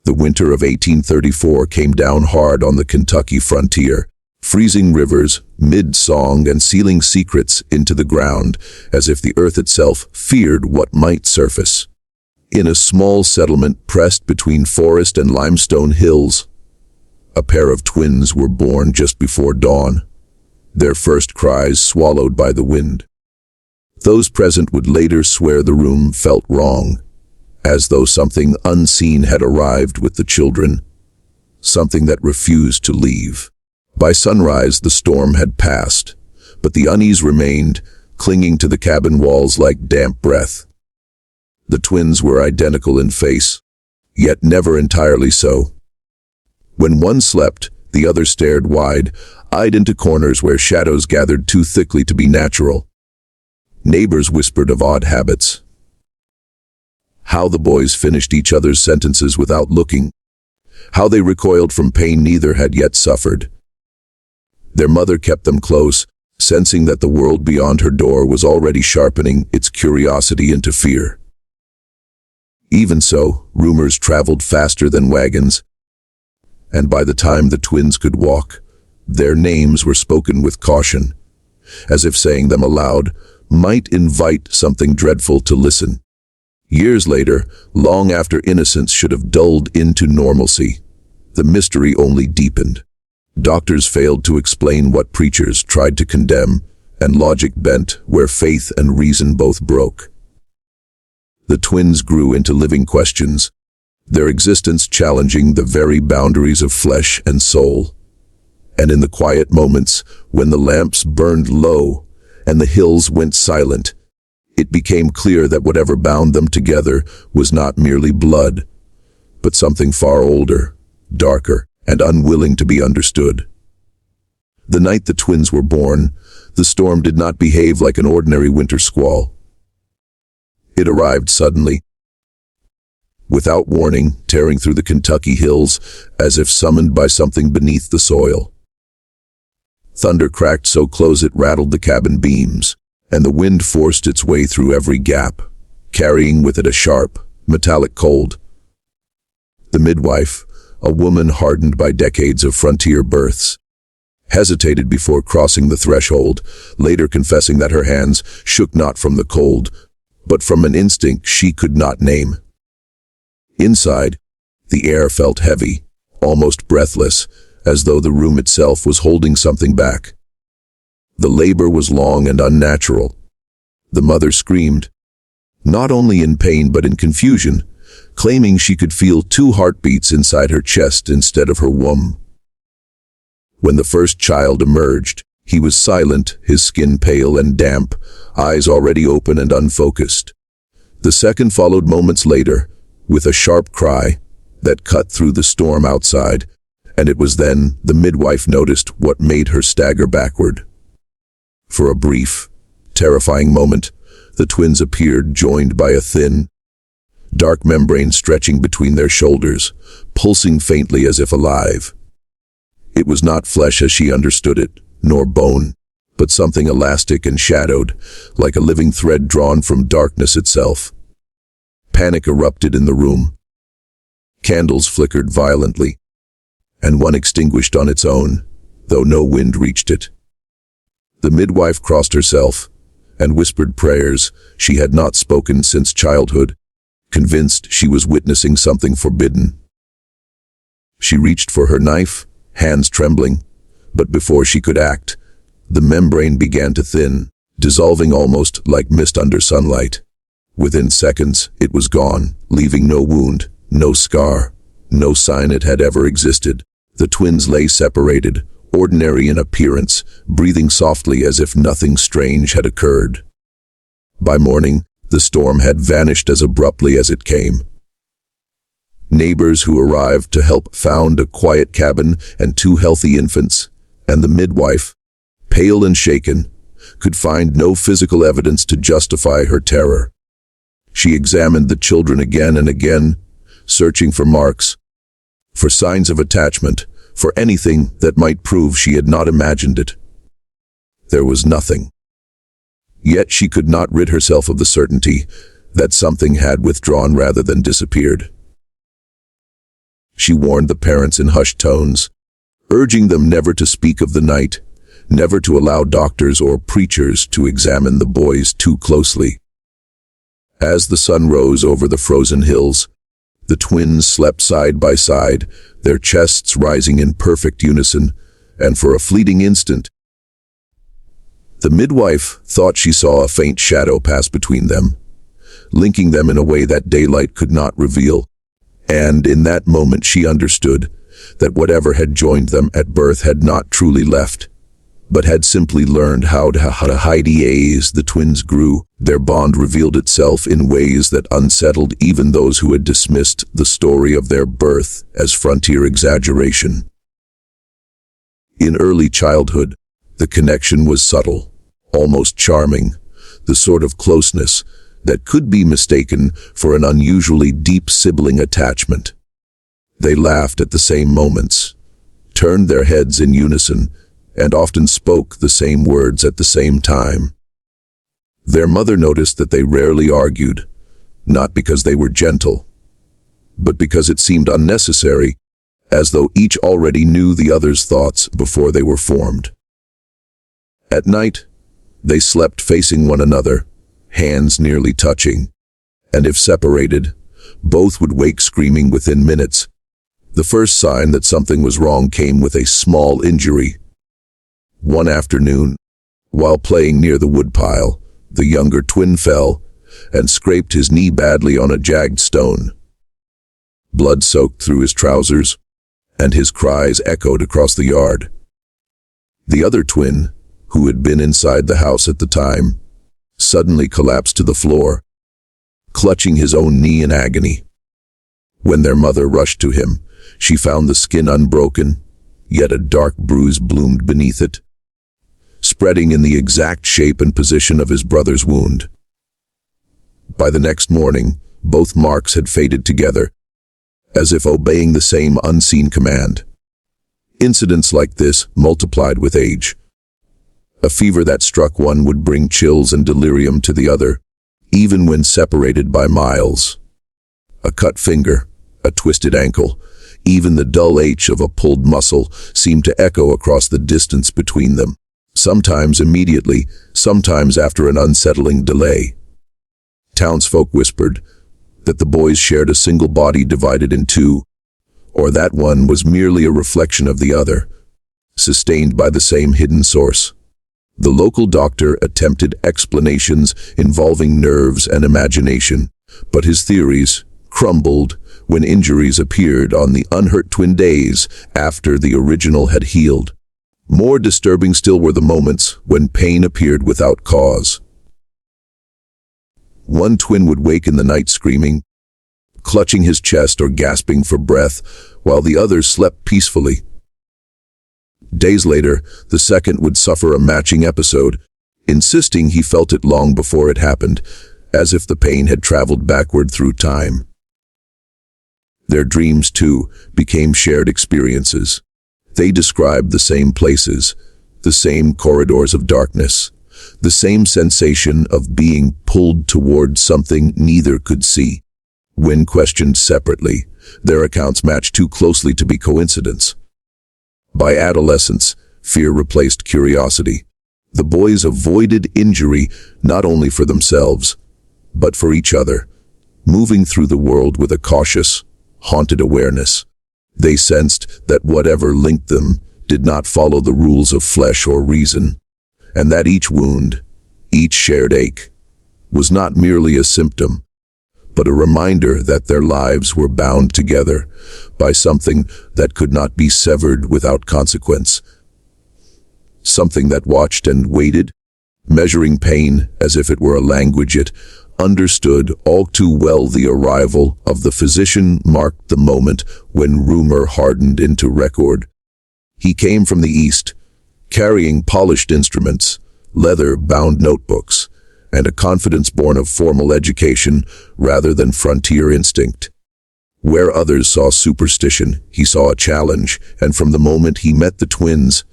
The winter of 1834 came down hard on the Kentucky frontier, freezing rivers, mid-song and sealing secrets into the ground, as if the earth itself feared what might surface. In a small settlement pressed between forest and limestone hills, a pair of twins were born just before dawn, their first cries swallowed by the wind. Those present would later swear the room felt wrong, as though something unseen had arrived with the children, something that refused to leave. By sunrise, the storm had passed, but the unease remained, clinging to the cabin walls like damp breath. The twins were identical in face, yet never entirely so. When one slept, the other stared wide-eyed into corners where shadows gathered too thickly to be natural. Neighbors whispered of odd habits. How the boys finished each other's sentences without looking. How they recoiled from pain neither had yet suffered. Their mother kept them close, sensing that the world beyond her door was already sharpening its curiosity into fear. Even so, rumors traveled faster than wagons, and by the time the twins could walk, their names were spoken with caution, as if saying them aloud might invite something dreadful to listen. Years later, long after innocence should have dulled into normalcy, the mystery only deepened. Doctors failed to explain what preachers tried to condemn, and logic bent where faith and reason both broke. The twins grew into living questions, their existence challenging the very boundaries of flesh and soul. And in the quiet moments, when the lamps burned low and the hills went silent, it became clear that whatever bound them together was not merely blood, but something far older, darker, and unwilling to be understood. The night the twins were born, the storm did not behave like an ordinary winter squall. It arrived suddenly, without warning, tearing through the Kentucky hills as if summoned by something beneath the soil. Thunder cracked so close it rattled the cabin beams, and the wind forced its way through every gap, carrying with it a sharp, metallic cold. The midwife, a woman hardened by decades of frontier births, hesitated before crossing the threshold, later confessing that her hands shook not from the cold, but from an instinct she could not name. Inside, the air felt heavy, almost breathless, as though the room itself was holding something back. The labor was long and unnatural. The mother screamed, not only in pain but in confusion, claiming she could feel 2 heartbeats inside her chest instead of her womb. When the first child emerged, he was silent, his skin pale and damp, eyes already open and unfocused. The second followed moments later, with a sharp cry that cut through the storm outside, and it was then the midwife noticed what made her stagger backward. For a brief, terrifying moment, the twins appeared joined by a thin, dark membrane stretching between their shoulders, pulsing faintly as if alive. It was not flesh as she understood it, nor bone, but something elastic and shadowed, like a living thread drawn from darkness itself. Panic erupted in the room. Candles flickered violently, and one extinguished on its own, though no wind reached it. The midwife crossed herself and whispered prayers she had not spoken since childhood, convinced she was witnessing something forbidden. She reached for her knife, hands trembling, but before she could act, the membrane began to thin, dissolving almost like mist under sunlight. Within seconds, it was gone, leaving no wound, no scar, no sign it had ever existed. The twins lay separated, ordinary in appearance, breathing softly as if nothing strange had occurred. By morning, the storm had vanished as abruptly as it came. Neighbors who arrived to help found a quiet cabin and 2 healthy infants, and the midwife, pale and shaken, could find no physical evidence to justify her terror. She examined the children again and again, searching for marks, for signs of attachment, for anything that might prove she had not imagined it. There was nothing. Yet she could not rid herself of the certainty that something had withdrawn rather than disappeared. She warned the parents in hushed tones, urging them never to speak of the night, never to allow doctors or preachers to examine the boys too closely. As the sun rose over the frozen hills, the twins slept side by side, their chests rising in perfect unison, and for a fleeting instant, the midwife thought she saw a faint shadow pass between them, linking them in a way that daylight could not reveal. And in that moment she understood that whatever had joined them at birth had not truly left, but had simply learned how to hide. As the twins grew, their bond revealed itself in ways that unsettled even those who had dismissed the story of their birth as frontier exaggeration. In early childhood, the connection was subtle, almost charming, the sort of closeness that could be mistaken for an unusually deep sibling attachment. They laughed at the same moments, turned their heads in unison, and often spoke the same words at the same time. Their mother noticed that they rarely argued, not because they were gentle, but because it seemed unnecessary, as though each already knew the other's thoughts before they were formed. At night, they slept facing one another, hands nearly touching, and if separated, both would wake screaming within minutes. The first sign that something was wrong came with a small injury. One afternoon, while playing near the woodpile, the younger twin fell and scraped his knee badly on a jagged stone. Blood soaked through his trousers, and his cries echoed across the yard. The other twin, who had been inside the house at the time, suddenly collapsed to the floor, clutching his own knee in agony. When their mother rushed to him, she found the skin unbroken, yet a dark bruise bloomed beneath it, spreading in the exact shape and position of his brother's wound. By the next morning, both marks had faded together, as if obeying the same unseen command. Incidents like this multiplied with age. A fever that struck one would bring chills and delirium to the other, even when separated by miles. A cut finger, a twisted ankle, even the dull ache of a pulled muscle seemed to echo across the distance between them, sometimes immediately, sometimes after an unsettling delay. Townsfolk whispered that the boys shared a single body divided in two, or that one was merely a reflection of the other, sustained by the same hidden source. The local doctor attempted explanations involving nerves and imagination, but his theories crumbled when injuries appeared on the unhurt twin days after the original had healed. More disturbing still were the moments when pain appeared without cause. One twin would wake in the night screaming, clutching his chest or gasping for breath, while the other slept peacefully. Days later, the second would suffer a matching episode, insisting he felt it long before it happened, as if the pain had traveled backward through time. Their dreams, too, became shared experiences. They described the same places, the same corridors of darkness, the same sensation of being pulled toward something neither could see. When questioned separately, their accounts matched too closely to be coincidence. By adolescence, fear replaced curiosity. The boys avoided injury not only for themselves, but for each other, moving through the world with a cautious, haunted awareness. They sensed that whatever linked them did not follow the rules of flesh or reason, and that each wound, each shared ache, was not merely a symptom, but a reminder that their lives were bound together by something that could not be severed without consequence. Something that watched and waited, measuring pain as if it were a language it understood all too well. The arrival of the physician marked the moment when rumor hardened into record. He came from the east, carrying polished instruments, leather-bound notebooks, and a confidence born of formal education rather than frontier instinct. Where others saw superstition, he saw a challenge, and from the moment he met the twins,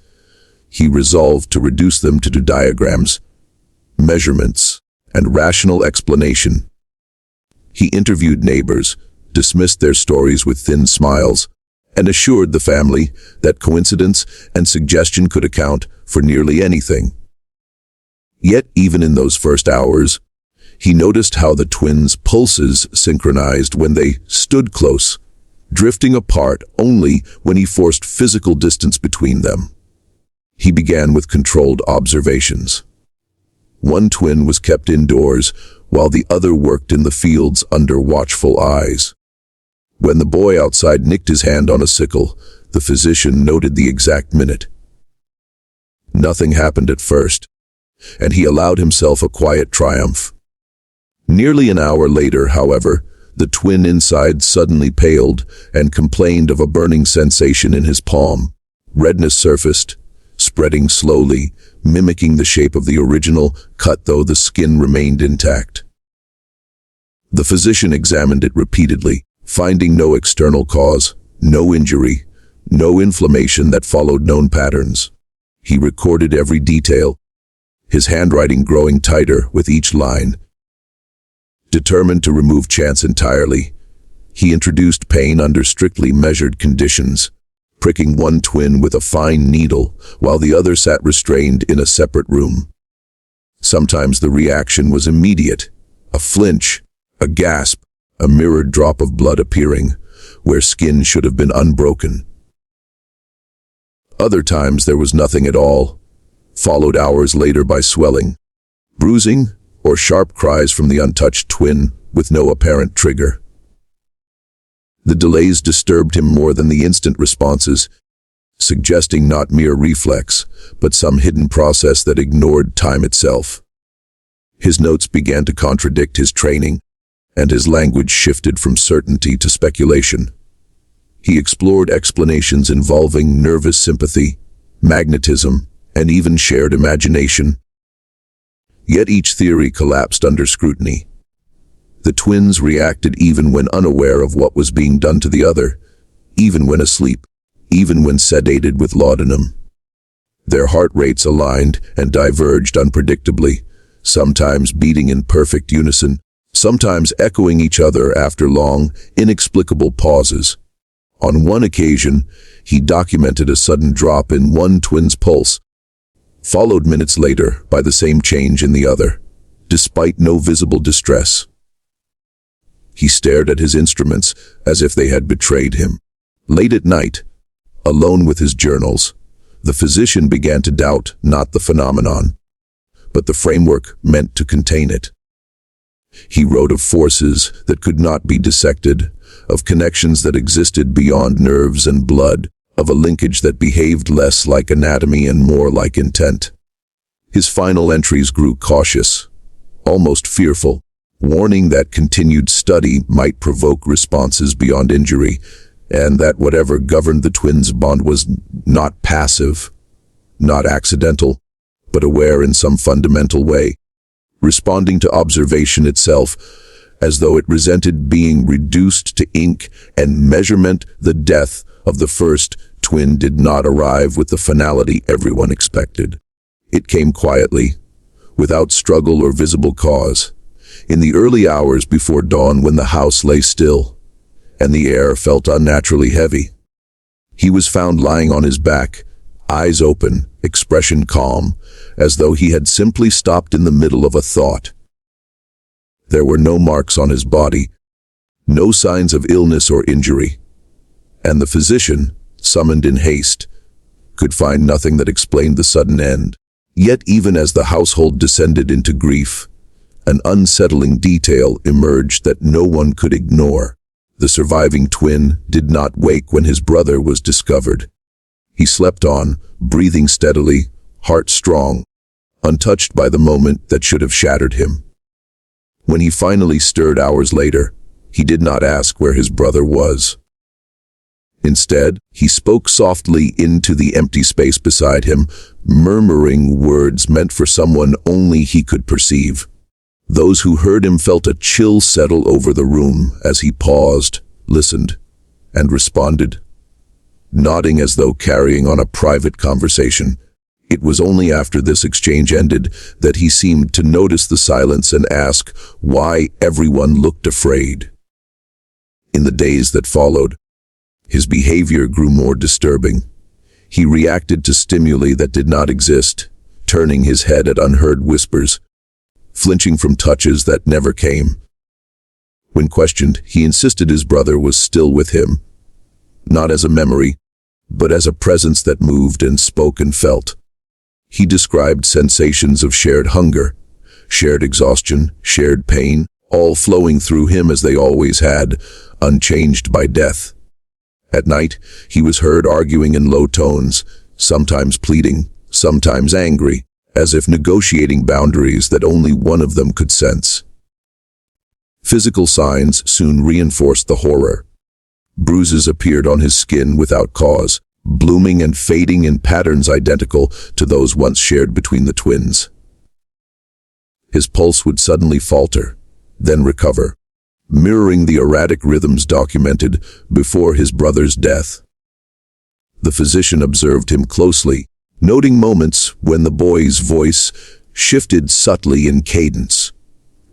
he resolved to reduce them to diagrams, measurements, and rational explanation. He interviewed neighbors, dismissed their stories with thin smiles, and assured the family that coincidence and suggestion could account for nearly anything. Yet even in those first hours, he noticed how the twins' pulses synchronized when they stood close, drifting apart only when he forced physical distance between them. He began with controlled observations. One twin was kept indoors, while the other worked in the fields under watchful eyes. When the boy outside nicked his hand on a sickle, the physician noted the exact minute. Nothing happened at first, and he allowed himself a quiet triumph. Nearly an hour later, however, the twin inside suddenly paled and complained of a burning sensation in his palm. Redness surfaced, spreading slowly, mimicking the shape of the original cut, though the skin remained intact. The physician examined it repeatedly, finding no external cause, no injury, no inflammation that followed known patterns. He recorded every detail, his handwriting growing tighter with each line. Determined to remove chance entirely, he introduced pain under strictly measured conditions, pricking one twin with a fine needle while the other sat restrained in a separate room. Sometimes the reaction was immediate, a flinch, a gasp, a mirrored drop of blood appearing where skin should have been unbroken. Other times there was nothing at all, followed hours later by swelling, bruising, or sharp cries from the untouched twin with no apparent trigger. The delays disturbed him more than the instant responses, suggesting not mere reflex, but some hidden process that ignored time itself. His notes began to contradict his training, and his language shifted from certainty to speculation. He explored explanations involving nervous sympathy, magnetism, and even shared imagination. Yet each theory collapsed under scrutiny. The twins reacted even when unaware of what was being done to the other, even when asleep, even when sedated with laudanum. Their heart rates aligned and diverged unpredictably, sometimes beating in perfect unison, sometimes echoing each other after long, inexplicable pauses. On one occasion, he documented a sudden drop in one twin's pulse, followed minutes later by the same change in the other, despite no visible distress. He stared at his instruments as if they had betrayed him. Late at night, alone with his journals, the physician began to doubt not the phenomenon, but the framework meant to contain it. He wrote of forces that could not be dissected, of connections that existed beyond nerves and blood, of a linkage that behaved less like anatomy and more like intent. His final entries grew cautious, almost fearful, warning that continued study might provoke responses beyond injury, and that whatever governed the twins' bond was not passive, not accidental, but aware in some fundamental way, responding to observation itself, as though it resented being reduced to ink and measurement. The death of the first twin did not arrive with the finality everyone expected. It came quietly, without struggle or visible cause, in the early hours before dawn when the house lay still, and the air felt unnaturally heavy. He was found lying on his back, eyes open, expression calm, as though he had simply stopped in the middle of a thought. There were no marks on his body, no signs of illness or injury, and the physician, summoned in haste, could find nothing that explained the sudden end. Yet even as the household descended into grief, an unsettling detail emerged that no one could ignore. The surviving twin did not wake when his brother was discovered. He slept on, breathing steadily, heart strong, untouched by the moment that should have shattered him. When he finally stirred hours later, he did not ask where his brother was. Instead, he spoke softly into the empty space beside him, murmuring words meant for someone only he could perceive. Those who heard him felt a chill settle over the room as he paused, listened, and responded, nodding as though carrying on a private conversation. It was only after this exchange ended that he seemed to notice the silence and ask why everyone looked afraid. In the days that followed, his behavior grew more disturbing. He reacted to stimuli that did not exist, turning his head at unheard whispers, flinching from touches that never came. When questioned, he insisted his brother was still with him, not as a memory, but as a presence that moved and spoke and felt. He described sensations of shared hunger, shared exhaustion, shared pain, all flowing through him as they always had, unchanged by death. At night, he was heard arguing in low tones, sometimes pleading, sometimes angry, as if negotiating boundaries that only one of them could sense. Physical signs soon reinforced the horror. Bruises appeared on his skin without cause, blooming and fading in patterns identical to those once shared between the twins. His pulse would suddenly falter, then recover, mirroring the erratic rhythms documented before his brother's death. The physician observed him closely, noting moments when the boy's voice shifted subtly in cadence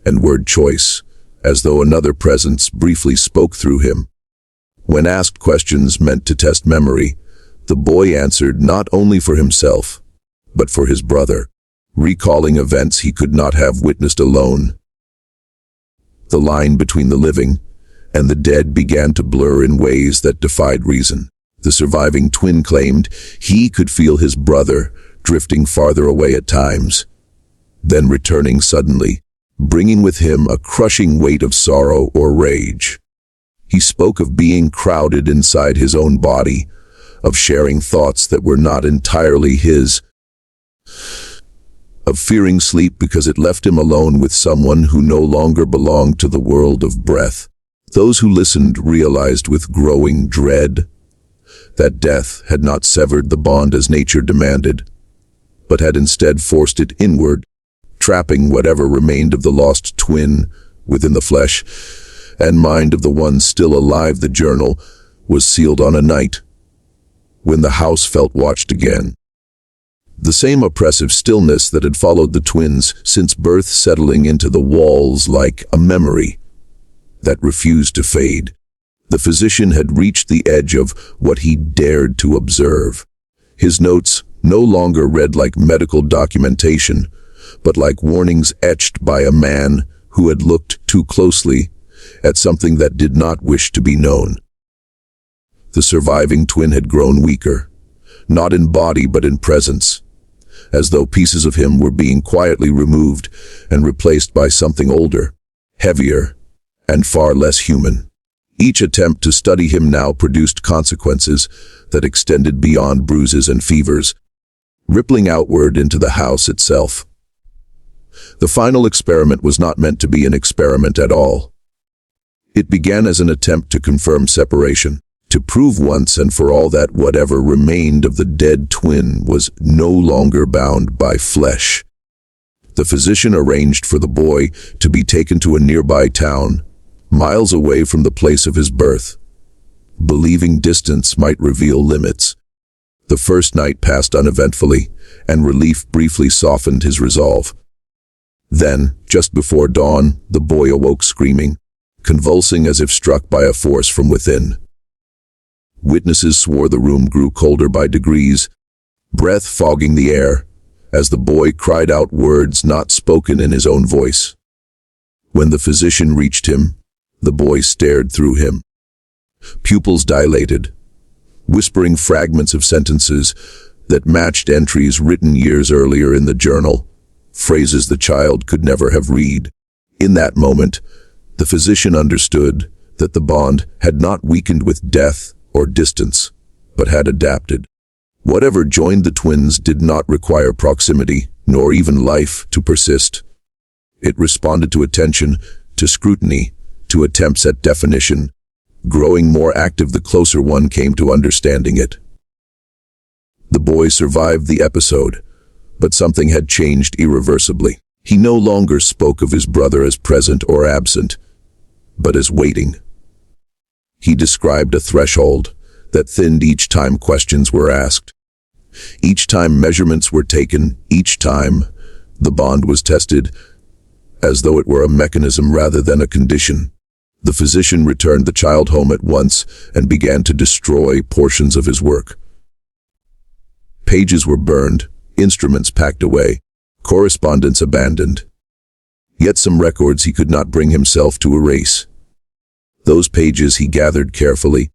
and word choice, as though another presence briefly spoke through him. When asked questions meant to test memory, the boy answered not only for himself, but for his brother, recalling events he could not have witnessed alone. The line between the living and the dead began to blur in ways that defied reason. The surviving twin claimed he could feel his brother drifting farther away at times, then returning suddenly, bringing with him a crushing weight of sorrow or rage. He spoke of being crowded inside his own body, of sharing thoughts that were not entirely his, of fearing sleep because it left him alone with someone who no longer belonged to the world of breath. Those who listened realized with growing dread that death had not severed the bond as nature demanded, but had instead forced it inward, trapping whatever remained of the lost twin within the flesh and mind of the one still alive. The journal was sealed on a night when the house felt watched again. The same oppressive stillness that had followed the twins since birth, settling into the walls like a memory that refused to fade. The physician had reached the edge of what he dared to observe. His notes no longer read like medical documentation, but like warnings etched by a man who had looked too closely at something that did not wish to be known. The surviving twin had grown weaker, not in body but in presence, as though pieces of him were being quietly removed and replaced by something older, heavier, and far less human. Each attempt to study him now produced consequences that extended beyond bruises and fevers, rippling outward into the house itself. The final experiment was not meant to be an experiment at all. It began as an attempt to confirm separation, to prove once and for all that whatever remained of the dead twin was no longer bound by flesh. The physician arranged for the boy to be taken to a nearby town, miles away from the place of his birth, believing distance might reveal limits. The first night passed uneventfully, and relief briefly softened his resolve. Then, just before dawn, the boy awoke screaming, convulsing as if struck by a force from within. Witnesses swore the room grew colder by degrees, breath fogging the air, as the boy cried out words not spoken in his own voice. When the physician reached him, the boy stared through him, pupils dilated, whispering fragments of sentences that matched entries written years earlier in the journal, phrases the child could never have read. In that moment, the physician understood that the bond had not weakened with death or distance, but had adapted. Whatever joined the twins did not require proximity, nor even life, to persist. It responded to attention, to scrutiny, to attempts at definition, growing more active the closer one came to understanding it. The boy survived the episode, but something had changed irreversibly. He no longer spoke of his brother as present or absent, but as waiting. He described a threshold that thinned each time questions were asked, each time measurements were taken, each time the bond was tested, as though it were a mechanism rather than a condition. The physician returned the child home at once and began to destroy portions of his work. Pages were burned, instruments packed away, correspondence abandoned. Yet some records he could not bring himself to erase. Those pages he gathered carefully,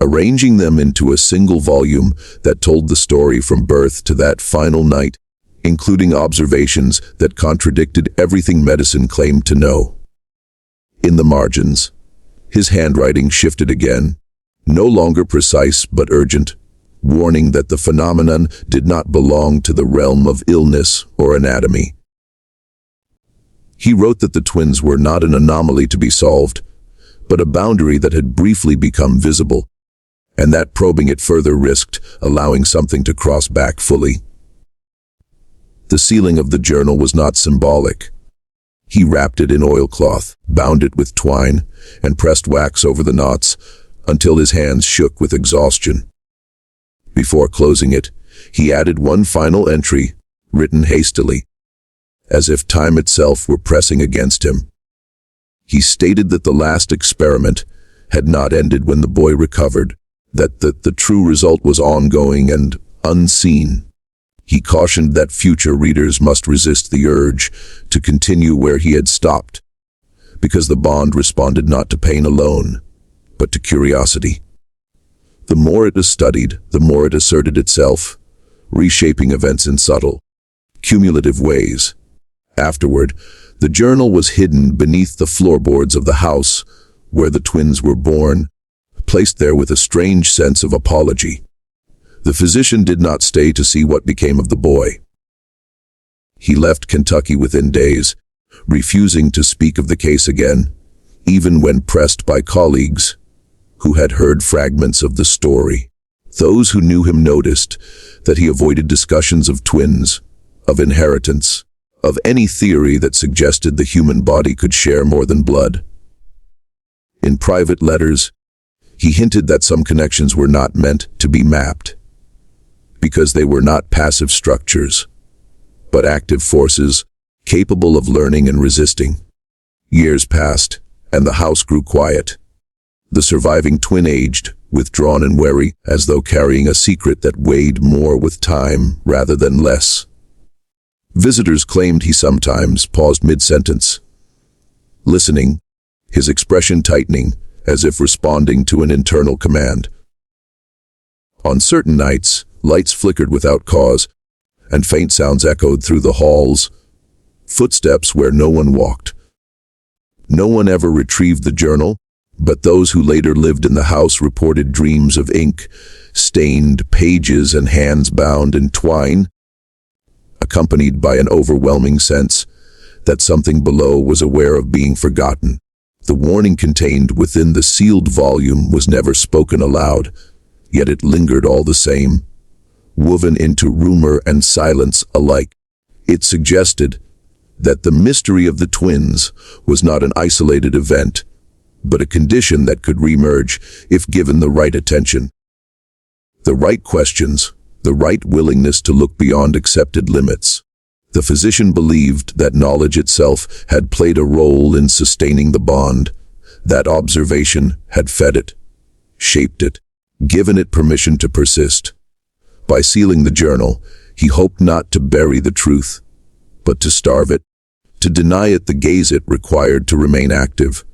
arranging them into a single volume that told the story from birth to that final night, including observations that contradicted everything medicine claimed to know. In the margins, his handwriting shifted again, no longer precise but urgent, warning that the phenomenon did not belong to the realm of illness or anatomy. He wrote that the twins were not an anomaly to be solved, but a boundary that had briefly become visible, and that probing it further risked allowing something to cross back fully. The sealing of the journal was not symbolic. He wrapped it in oilcloth, bound it with twine, and pressed wax over the knots until his hands shook with exhaustion. Before closing it, he added one final entry, written hastily, as if time itself were pressing against him. He stated that the last experiment had not ended when the boy recovered, that the true result was ongoing and unseen. He cautioned that future readers must resist the urge to continue where he had stopped, because the bond responded not to pain alone, but to curiosity. The more it was studied, the more it asserted itself, reshaping events in subtle, cumulative ways. Afterward, the journal was hidden beneath the floorboards of the house where the twins were born, placed there with a strange sense of apology. The physician did not stay to see what became of the boy. He left Kentucky within days, refusing to speak of the case again, even when pressed by colleagues who had heard fragments of the story. Those who knew him noticed that he avoided discussions of twins, of inheritance, of any theory that suggested the human body could share more than blood. In private letters, he hinted that some connections were not meant to be mapped, because they were not passive structures, but active forces capable of learning and resisting. Years passed, and the house grew quiet. The surviving twin aged, withdrawn and wary, as though carrying a secret that weighed more with time rather than less. Visitors claimed he sometimes paused mid-sentence, listening, his expression tightening, as if responding to an internal command. On certain nights, lights flickered without cause, and faint sounds echoed through the halls, footsteps where no one walked. No one ever retrieved the journal, but those who later lived in the house reported dreams of ink, stained pages and hands bound in twine, accompanied by an overwhelming sense that something below was aware of being forgotten. The warning contained within the sealed volume was never spoken aloud, yet it lingered all the same, woven into rumor and silence alike. It suggested that the mystery of the twins was not an isolated event, but a condition that could reemerge if given the right attention. The right questions, the right willingness to look beyond accepted limits. The physician believed that knowledge itself had played a role in sustaining the bond, that observation had fed it, shaped it, given it permission to persist. By sealing the journal, he hoped not to bury the truth, but to starve it, to deny it the gaze it required to remain active,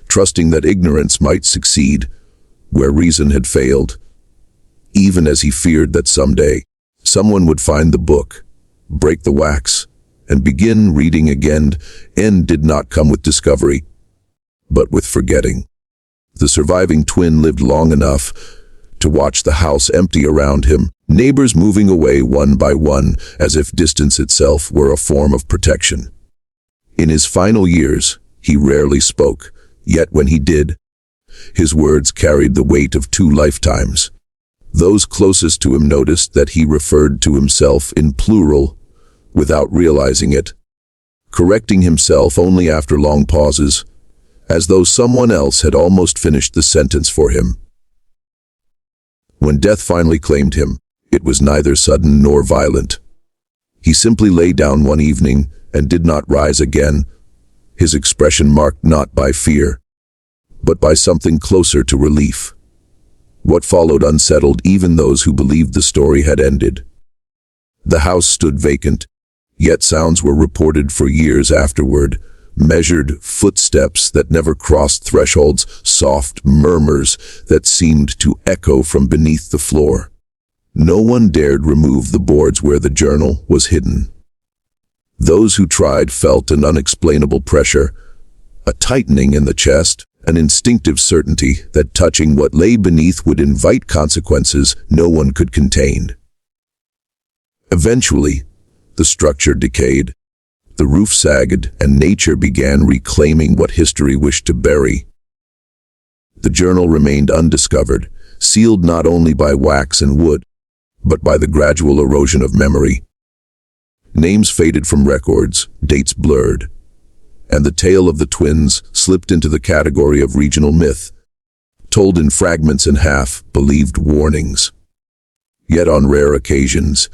trusting that ignorance might succeed where reason had failed, even as he feared that someday someone would find the book, break the wax, and begin reading again. End did not come with discovery, but with forgetting. The surviving twin lived long enough to watch the house empty around him, neighbors moving away one by one as if distance itself were a form of protection. In his final years, he rarely spoke, yet when he did, his words carried the weight of 2 lifetimes. Those closest to him noticed that he referred to himself in plural without realizing it, correcting himself only after long pauses, as though someone else had almost finished the sentence for him. When death finally claimed him, it was neither sudden nor violent. He simply lay down one evening and did not rise again, his expression marked not by fear, but by something closer to relief. What followed unsettled even those who believed the story had ended. The house stood vacant, yet sounds were reported for years afterward, measured footsteps that never crossed thresholds, soft murmurs that seemed to echo from beneath the floor. No one dared remove the boards where the journal was hidden. Those who tried felt an unexplainable pressure, a tightening in the chest, an instinctive certainty that touching what lay beneath would invite consequences no one could contain. Eventually, the structure decayed, the roof sagged, and nature began reclaiming what history wished to bury. The journal remained undiscovered, sealed not only by wax and wood, but by the gradual erosion of memory. Names faded from records, dates blurred, and the tale of the twins slipped into the category of regional myth, told in fragments and half-believed warnings. Yet on rare occasions,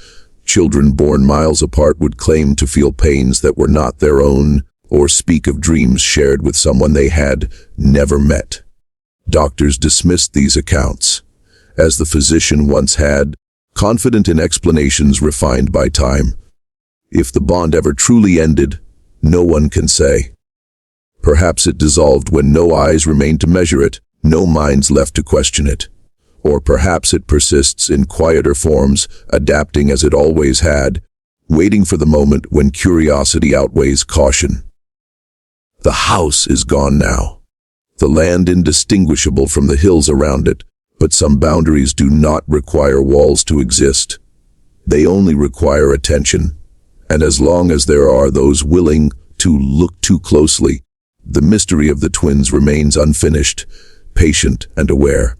children born miles apart would claim to feel pains that were not their own, or speak of dreams shared with someone they had never met. Doctors dismissed these accounts, as the physician once had, confident in explanations refined by time. If the bond ever truly ended, no one can say. Perhaps it dissolved when no eyes remained to measure it, no minds left to question it. Or perhaps it persists in quieter forms, adapting as it always had, waiting for the moment when curiosity outweighs caution. The house is gone now, the land indistinguishable from the hills around it, but some boundaries do not require walls to exist. They only require attention, and as long as there are those willing to look too closely, the mystery of the twins remains unfinished, patient and aware.